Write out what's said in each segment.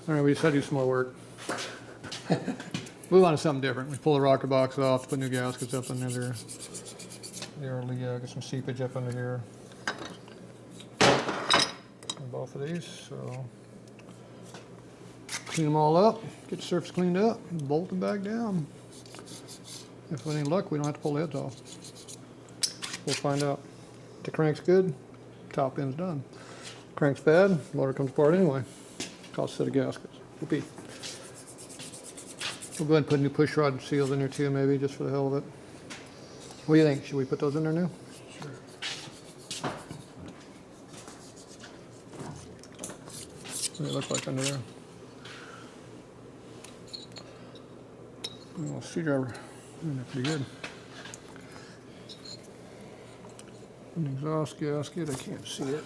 All right, we just had to do some more work. Move on to something different. We pull the rocker box off, put new gaskets up under there. Get some seepage up under here. On both of these, so clean them all up, get the surface cleaned up, bolt them back down. If with any luck, we don't have to pull the heads off. We'll find out. The crank's good, top end's done. Crank's bad, motor comes apart anyway. Cost a set of gaskets. Whoopee. We'll go ahead and put new push rod seals in there too, maybe, just for the hell of it. What do you think? Should we put those in there new? Sure. What do they look like under there? Oh, screwdriver. They're pretty good. An exhaust gasket, I can't see it.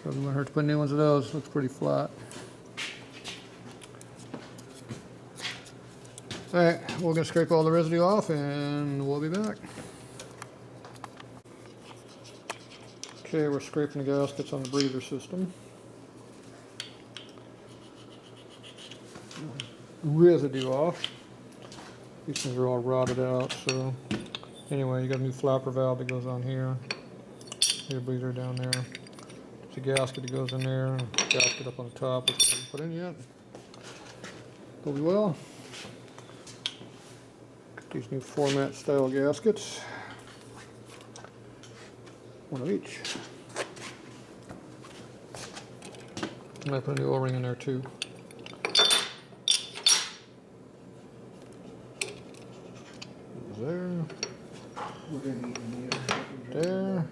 Doesn't hurt to put new ones of those. Looks pretty flat. Alright, we're going to scrape all the residue off and we'll be back. Okay, we're scraping the gaskets on the breather system. Residue off. These things are all rotted out, so anyway, you got a new flapper valve that goes on here. Your breather down there. There's a gasket that goes in there, and a gasket up on the top, which we haven't put in yet. Will be well. These new format style gaskets. One of each. And I put a new O-ring in there too. There. There.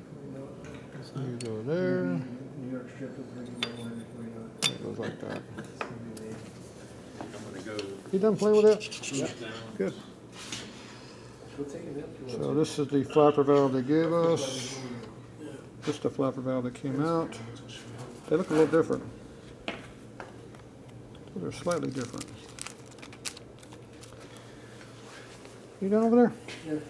You go there. It goes like that. You done playing with it? Yep. Good. So this is the flapper valve they gave us. This is the flapper valve that came out. They look a little different. They're slightly different. You done over there? Yeah.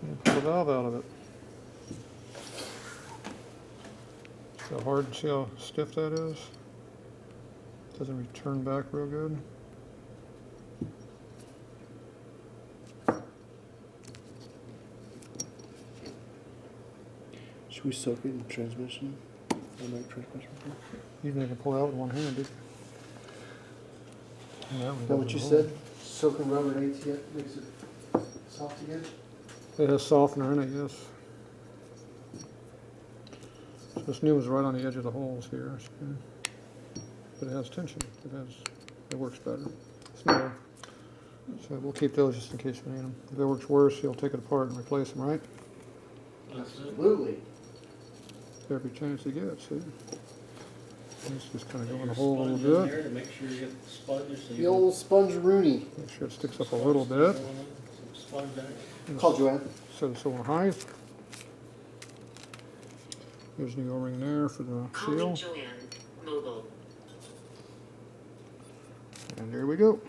You pull the valve out of it. See how hard, see how stiff that is? Doesn't return back real good. Should we soak it in transmission? You can even pull it out with one hand, dude. Is that what you said? Soaking rubber makes it soft again? It has softener in it, yes. So this new one's right on the edge of the holes here. But it has tension. It works better. It's narrow. So we'll keep those just in case we need them. If it works worse, you'll take it apart and replace them, right? Absolutely. Every chance you get, see? Let's just kind of go in the hole a little bit. To make sure you get the sponges. So The old sponge Rooney. Make sure it sticks up a little bit. Some sponge action. Call Joanne. Set it on high. There's the O-ring there for the seal. Joanne, mobile. And there we go.